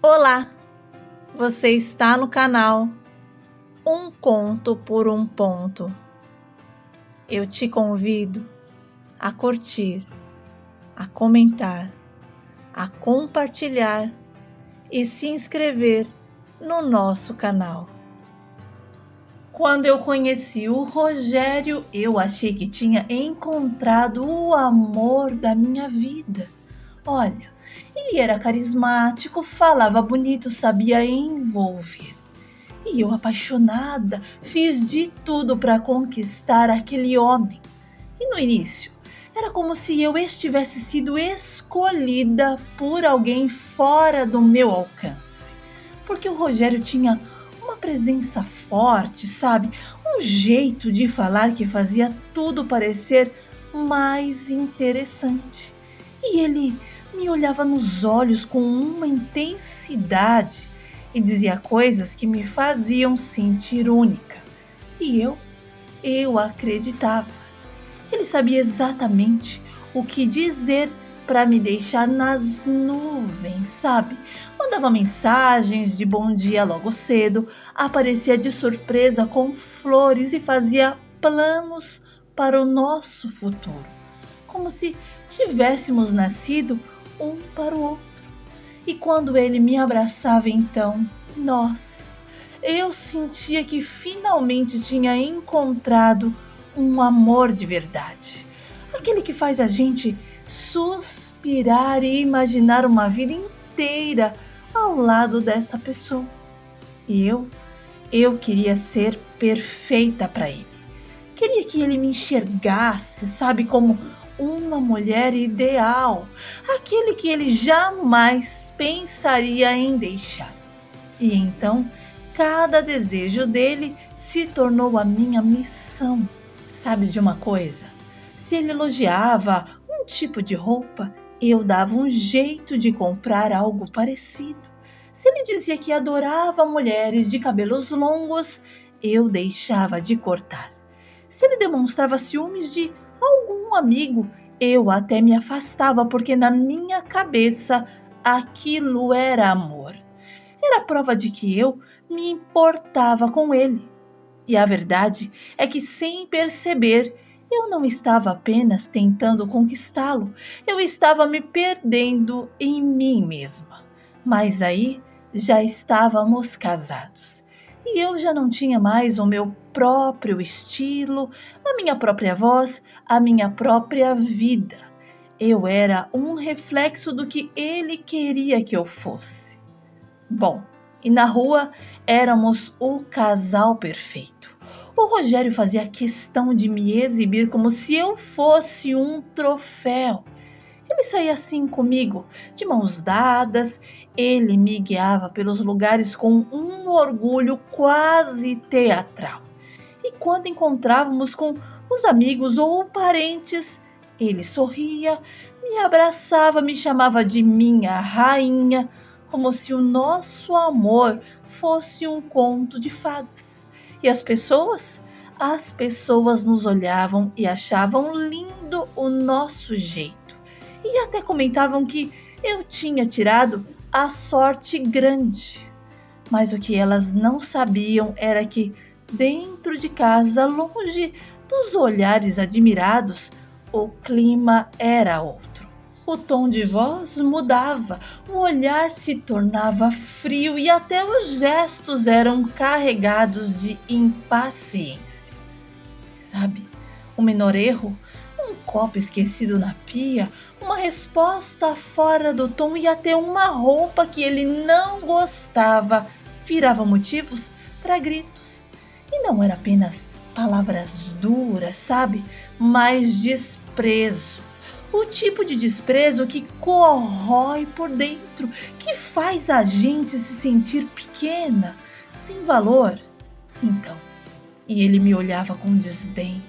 Olá, você está no canal Um Conto por um Ponto. Eu te convido a curtir, a comentar, a compartilhar e se inscrever no nosso canal. Quando eu conheci o Rogério, eu achei que tinha encontrado o amor da minha vida. Olha, ele era carismático, falava bonito, sabia envolver. E eu, apaixonada, fiz de tudo para conquistar aquele homem. E no início, era como se eu estivesse sido escolhida por alguém fora do meu alcance. Porque o Rogério tinha uma presença forte, sabe? Um jeito de falar que fazia tudo parecer mais interessante. E ele me olhava nos olhos com uma intensidade e dizia coisas que me faziam sentir única. E eu acreditava. Ele sabia exatamente o que dizer para me deixar nas nuvens, sabe? Mandava mensagens de bom dia logo cedo, aparecia de surpresa com flores e fazia planos para o nosso futuro, como se tivéssemos nascido um para o outro. E quando ele me abraçava então, nossa, eu sentia que finalmente tinha encontrado um amor de verdade. Aquele que faz a gente suspirar e imaginar uma vida inteira ao lado dessa pessoa. E eu queria ser perfeita para ele. Queria que ele me enxergasse, sabe, como uma mulher ideal, aquele que ele jamais pensaria em deixar. E então, cada desejo dele se tornou a minha missão. Sabe de uma coisa? Se ele elogiava um tipo de roupa, eu dava um jeito de comprar algo parecido. Se ele dizia que adorava mulheres de cabelos longos, eu deixava de cortar. Se ele demonstrava ciúmes de algum amigo, eu até me afastava, porque na minha cabeça aquilo era amor. Era prova de que eu me importava com ele. E a verdade é que, sem perceber, eu não estava apenas tentando conquistá-lo, eu estava me perdendo em mim mesma. Mas aí já estávamos casados. E eu já não tinha mais o meu próprio estilo, a minha própria voz, a minha própria vida. Eu era um reflexo do que ele queria que eu fosse. Bom, e na rua éramos o casal perfeito. O Rogério fazia questão de me exibir como se eu fosse um troféu. Ele saía assim comigo, de mãos dadas, ele me guiava pelos lugares com um orgulho quase teatral. E quando encontrávamos com os amigos ou parentes, ele sorria, me abraçava, me chamava de minha rainha, como se o nosso amor fosse um conto de fadas. E as pessoas nos olhavam e achavam lindo o nosso jeito. E até comentavam que eu tinha tirado a sorte grande. Mas o que elas não sabiam era que, dentro de casa, longe dos olhares admirados, o clima era outro. O tom de voz mudava, o olhar se tornava frio e até os gestos eram carregados de impaciência. Sabe, o menor erro, um copo esquecido na pia, uma resposta fora do tom e até uma roupa que ele não gostava virava motivos para gritos. E não era apenas palavras duras, sabe? Mas desprezo. O tipo de desprezo que corrói por dentro, que faz a gente se sentir pequena, sem valor. Então, e ele me olhava com desdém.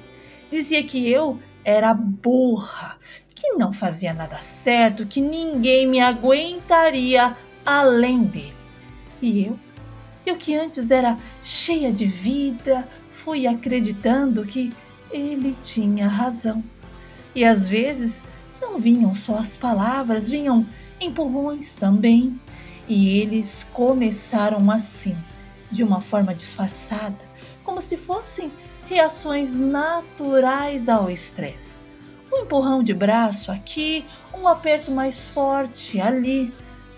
Dizia que eu era burra, que não fazia nada certo, que ninguém me aguentaria além dele. E eu que antes era cheia de vida, fui acreditando que ele tinha razão. E às vezes não vinham só as palavras, vinham empurrões também. E eles começaram assim, de uma forma disfarçada, como se fossem reações naturais ao estresse. Um empurrão de braço aqui, um aperto mais forte ali.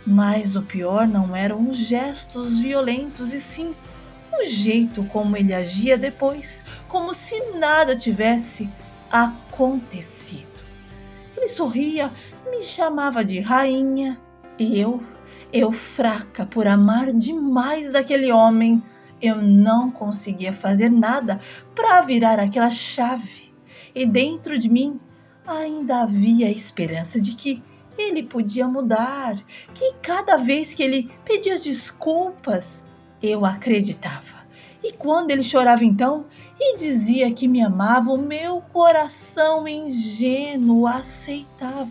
Mas o pior não eram os gestos violentos, e sim o jeito como ele agia depois, como se nada tivesse acontecido. Ele sorria, me chamava de rainha, e eu fraca por amar demais aquele homem, eu não conseguia fazer nada para virar aquela chave. E dentro de mim ainda havia a esperança de que ele podia mudar, que cada vez que ele pedia desculpas, eu acreditava. E quando ele chorava então e dizia que me amava, o meu coração ingênuo aceitava.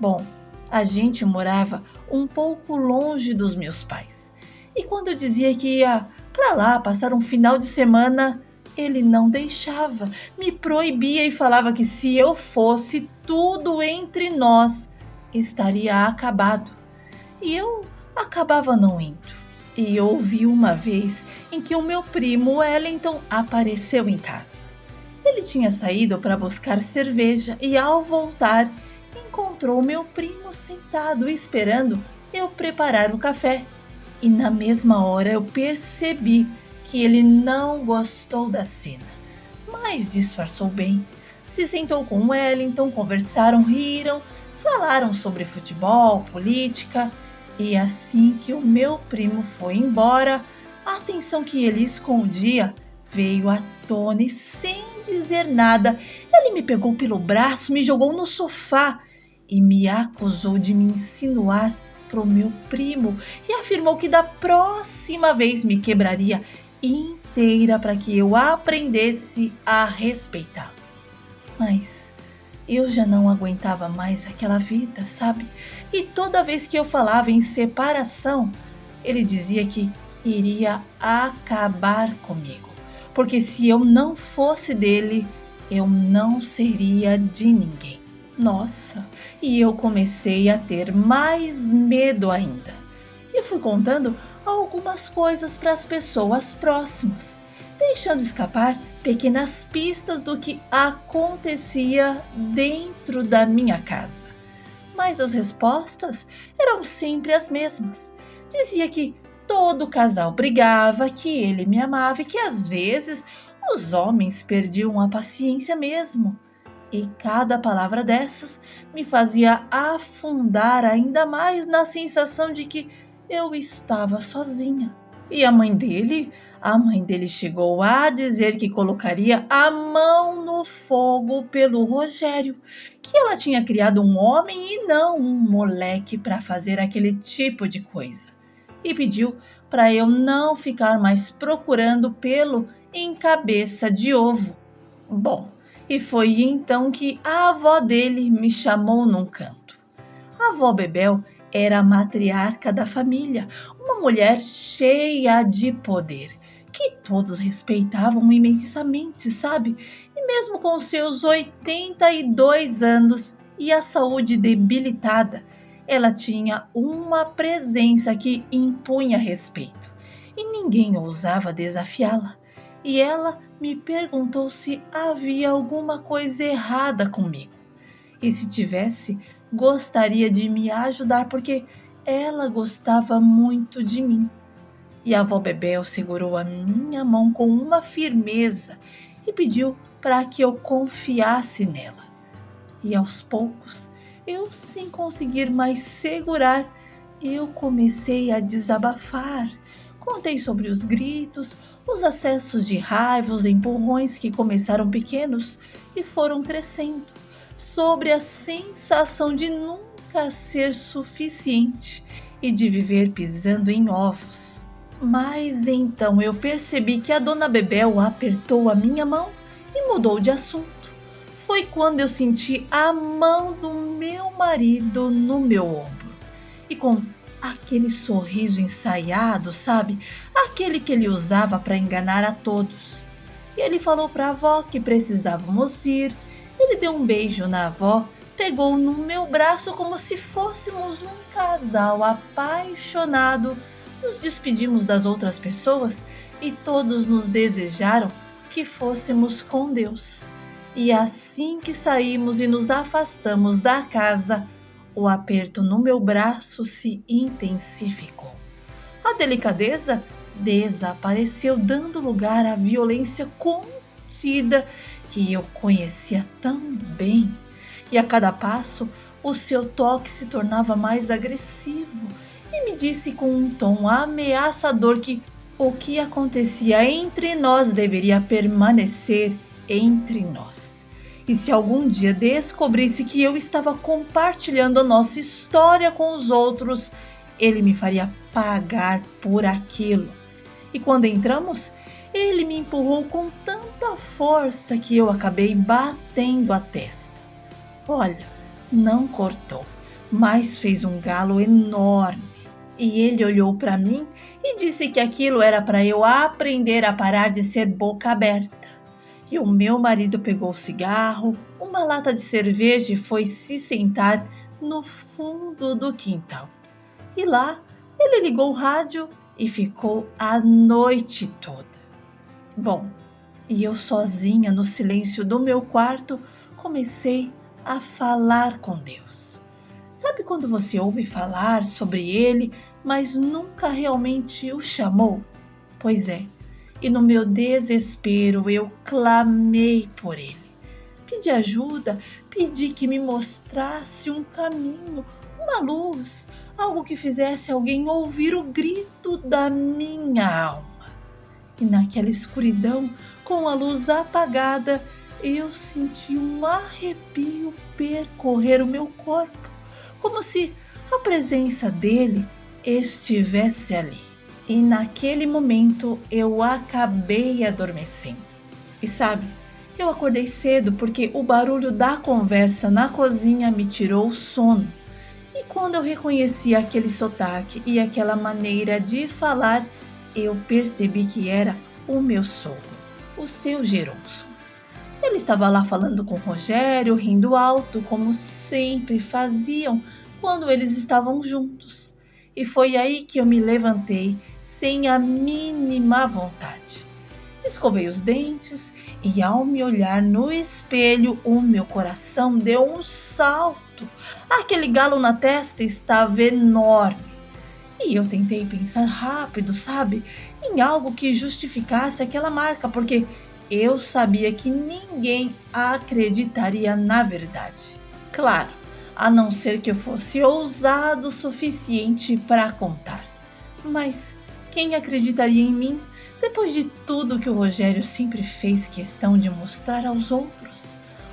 Bom, a gente morava um pouco longe dos meus pais. E quando eu dizia que ia para lá passar um final de semana, ele não deixava, me proibia e falava que se eu fosse, tudo entre nós estaria acabado. E eu acabava não indo. E houve uma vez em que o meu primo Wellington apareceu em casa. Ele tinha saído para buscar cerveja e, ao voltar, encontrou meu primo sentado esperando eu preparar o café. E na mesma hora eu percebi que ele não gostou da cena, mas disfarçou bem. Se sentou com Wellington, conversaram, riram, falaram sobre futebol, política, e assim que o meu primo foi embora, a atenção que ele escondia veio à tona e, sem dizer nada, ele me pegou pelo braço, me jogou no sofá e me acusou de me insinuar para o meu primo e afirmou que da próxima vez me quebraria inteira para que eu aprendesse a respeitá-lo. Mas eu já não aguentava mais aquela vida, sabe? E toda vez que eu falava em separação, ele dizia que iria acabar comigo, porque se eu não fosse dele, eu não seria de ninguém. Nossa, e eu comecei a ter mais medo ainda. E fui contando algumas coisas para as pessoas próximas, deixando escapar pequenas pistas do que acontecia dentro da minha casa. Mas as respostas eram sempre as mesmas. Dizia que todo casal brigava, que ele me amava e que às vezes os homens perdiam a paciência mesmo. E cada palavra dessas me fazia afundar ainda mais na sensação de que eu estava sozinha. E a mãe dele chegou a dizer que colocaria a mão no fogo pelo Rogério, que ela tinha criado um homem e não um moleque para fazer aquele tipo de coisa. E pediu para eu não ficar mais procurando pelo em cabeça de ovo. Bom, e foi então que a avó dele me chamou num canto. A avó Bebel era a matriarca da família, uma mulher cheia de poder, que todos respeitavam imensamente, sabe? E mesmo com seus 82 anos e a saúde debilitada, ela tinha uma presença que impunha respeito, e ninguém ousava desafiá-la. E ela me perguntou se havia alguma coisa errada comigo. E se tivesse, gostaria de me ajudar porque ela gostava muito de mim. E a avó Bebel segurou a minha mão com uma firmeza e pediu para que eu confiasse nela. E aos poucos, eu sem conseguir mais segurar, eu comecei a desabafar. Contei sobre os gritos, os acessos de raiva, os empurrões que começaram pequenos e foram crescendo, sobre a sensação de nunca ser suficiente e de viver pisando em ovos. Mas então eu percebi que a dona Bebel apertou a minha mão e mudou de assunto. Foi quando eu senti a mão do meu marido no meu ombro. E com aquele sorriso ensaiado, sabe? Aquele que ele usava para enganar a todos. E ele falou para a avó que precisávamos ir. Ele deu um beijo na avó pegou no meu braço como se fôssemos um casal apaixonado. Nos despedimos das outras pessoas e todos nos desejaram que fôssemos com Deus. E assim que saímos e nos afastamos da casa, o aperto no meu braço se intensificou. A delicadeza desapareceu, dando lugar à violência contida que eu conhecia tão bem. E a cada passo, o seu toque se tornava mais agressivo e me disse com um tom ameaçador que o que acontecia entre nós deveria permanecer entre nós. E se algum dia descobrisse que eu estava compartilhando a nossa história com os outros, ele me faria pagar por aquilo. E quando entramos, ele me empurrou com tanta força que eu acabei batendo a testa. Olha, não cortou, mas fez um galo enorme. E ele olhou para mim e disse que aquilo era para eu aprender a parar de ser boca aberta. E o meu marido pegou o cigarro, uma lata de cerveja e foi se sentar no fundo do quintal. E lá ele ligou o rádio e ficou a noite toda. Bom, e eu sozinha no silêncio do meu quarto comecei a falar com Deus. Sabe quando você ouve falar sobre Ele, mas nunca realmente o chamou? Pois é, e no meu desespero eu clamei por Ele. Pedi ajuda, pedi que me mostrasse um caminho, uma luz, algo que fizesse alguém ouvir o grito da minha alma. E naquela escuridão, com a luz apagada, eu senti um arrepio percorrer o meu corpo, como se a presença dele estivesse ali. E naquele momento eu acabei adormecendo. E sabe, eu acordei cedo porque o barulho da conversa na cozinha me tirou o sono. E quando eu reconheci aquele sotaque e aquela maneira de falar, eu percebi que era o meu sogro, o seu Geronço. Ele estava lá falando com Rogério, rindo alto, como sempre faziam quando eles estavam juntos. E foi aí que eu me levantei, sem a mínima vontade. Escovei os dentes e, ao me olhar no espelho, o meu coração deu um salto. Aquele galo na testa estava enorme. E eu tentei pensar rápido, sabe, em algo que justificasse aquela marca, porque eu sabia que ninguém acreditaria na verdade. Claro, a não ser que eu fosse ousado o suficiente para contar. Mas quem acreditaria em mim depois de tudo que o Rogério sempre fez questão de mostrar aos outros?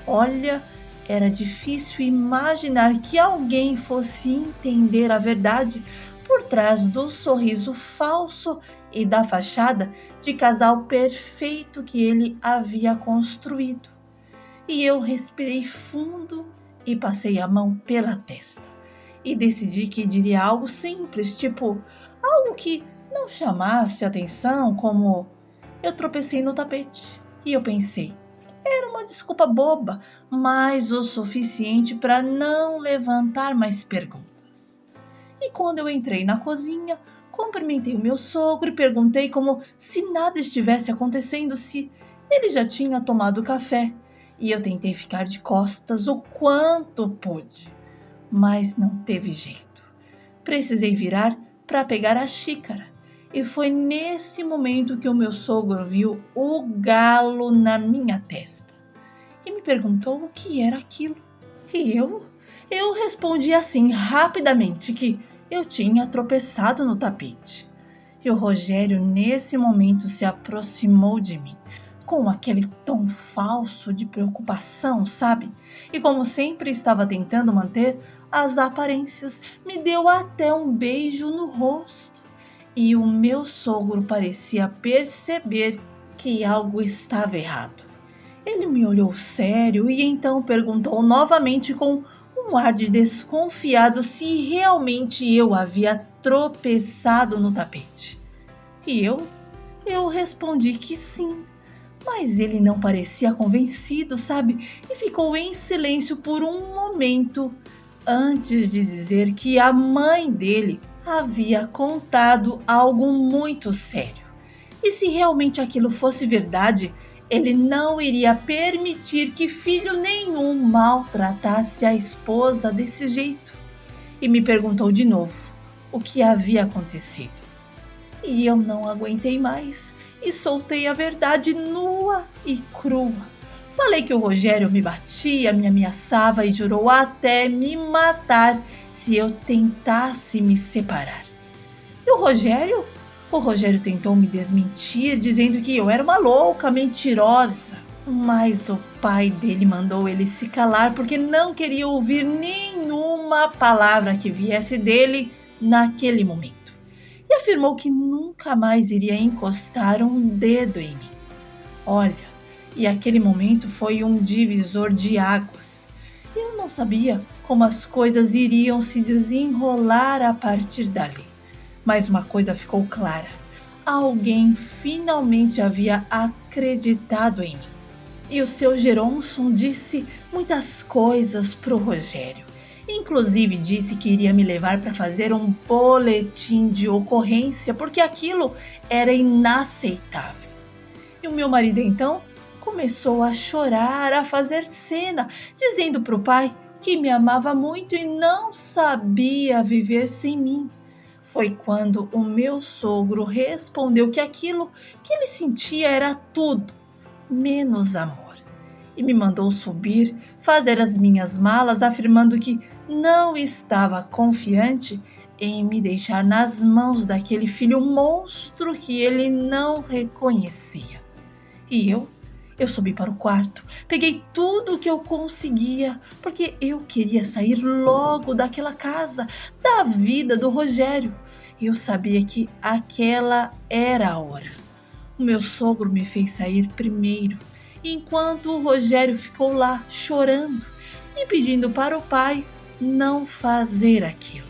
Olha, era difícil imaginar que alguém fosse entender a verdade por trás do sorriso falso e da fachada de casal perfeito que ele havia construído. E eu respirei fundo e passei a mão pela testa. E decidi que diria algo simples, tipo algo que não chamasse atenção, como eu tropecei no tapete. E eu pensei, era uma desculpa boba, mas o suficiente para não levantar mais perguntas. E quando eu entrei na cozinha, cumprimentei o meu sogro e perguntei como se nada estivesse acontecendo, se ele já tinha tomado café. E eu tentei ficar de costas o quanto pude, mas não teve jeito. Precisei virar para pegar a xícara. E foi nesse momento que o meu sogro viu o galo na minha testa e me perguntou o que era aquilo. E eu respondi assim rapidamente que eu tinha tropeçado no tapete. E o Rogério nesse momento se aproximou de mim com aquele tom falso de preocupação, sabe? E como sempre estava tentando manter as aparências, me deu até um beijo no rosto. E o meu sogro parecia perceber que algo estava errado. Ele me olhou sério e então perguntou novamente com um ar de desconfiado se realmente eu havia tropeçado no tapete. E eu respondi que sim, Mas ele não parecia convencido, sabe? E ficou em silêncio por um momento antes de dizer que a mãe dele havia contado algo muito sério. E se realmente aquilo fosse verdade, ele não iria permitir que filho nenhum maltratasse a esposa desse jeito. E me perguntou de novo o que havia acontecido. E eu não aguentei mais e soltei a verdade nua e crua. Falei que o Rogério me batia, me ameaçava e jurou até me matar se eu tentasse me separar. E o Rogério? O Rogério tentou me desmentir, dizendo que eu era uma louca, mentirosa. Mas o pai dele mandou ele se calar porque não queria ouvir nenhuma palavra que viesse dele naquele momento. E afirmou que nunca mais iria encostar um dedo em mim. Olha, e aquele momento foi um divisor de águas. Eu não sabia como as coisas iriam se desenrolar a partir dali. Mas uma coisa ficou clara: alguém finalmente havia acreditado em mim. E o seu Geronson disse muitas coisas para o Rogério. Inclusive disse que iria me levar para fazer um boletim de ocorrência, porque aquilo era inaceitável. E o meu marido então começou a chorar, a fazer cena, dizendo para o pai que me amava muito e não sabia viver sem mim. Foi quando o meu sogro respondeu que aquilo que ele sentia era tudo menos amor, e me mandou subir, fazer as minhas malas, afirmando que não estava confiante em me deixar nas mãos daquele filho monstro que ele não reconhecia. E eu subi para o quarto, peguei tudo o que eu conseguia, porque eu queria sair logo daquela casa, da vida do Rogério. Eu sabia que aquela era a hora. O meu sogro me fez sair primeiro, enquanto o Rogério ficou lá chorando e pedindo para o pai não fazer aquilo.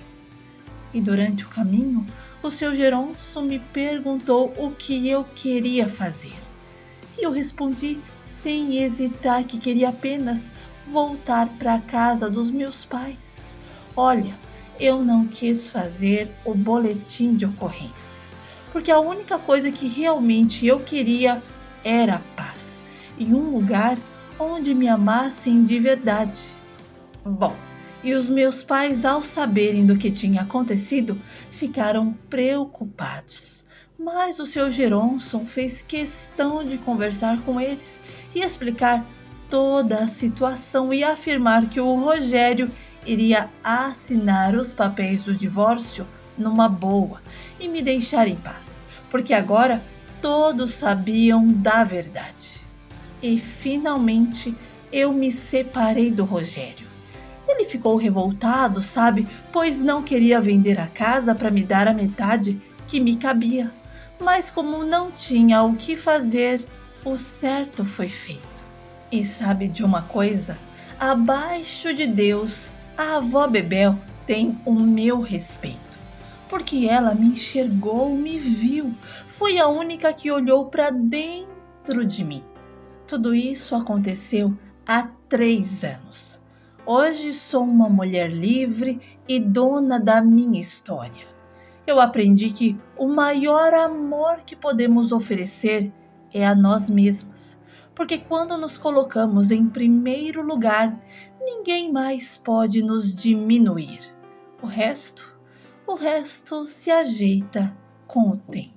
E durante o caminho, o seu Geronson me perguntou o que eu queria fazer. E eu respondi sem hesitar que queria apenas voltar para a casa dos meus pais. Olha, eu não quis fazer o boletim de ocorrência, porque a única coisa que realmente eu queria era paz e um lugar onde me amassem de verdade. Bom, e os meus pais, ao saberem do que tinha acontecido, ficaram preocupados. Mas o seu Geronson fez questão de conversar com eles e explicar toda a situação e afirmar que o Rogério iria assinar os papéis do divórcio numa boa e me deixar em paz, porque agora todos sabiam da verdade. E finalmente eu me separei do Rogério. Ele ficou revoltado, sabe, pois não queria vender a casa para me dar a metade que me cabia. Mas como não tinha o que fazer, o certo foi feito. E sabe de uma coisa? Abaixo de Deus, a avó Bebel tem o meu respeito, porque ela me enxergou, me viu, foi a única que olhou para dentro de mim. Tudo isso aconteceu há 3 anos. Hoje sou uma mulher livre e dona da minha história. Eu aprendi que o maior amor que podemos oferecer é a nós mesmas, porque quando nos colocamos em primeiro lugar, ninguém mais pode nos diminuir. O resto se ajeita com o tempo.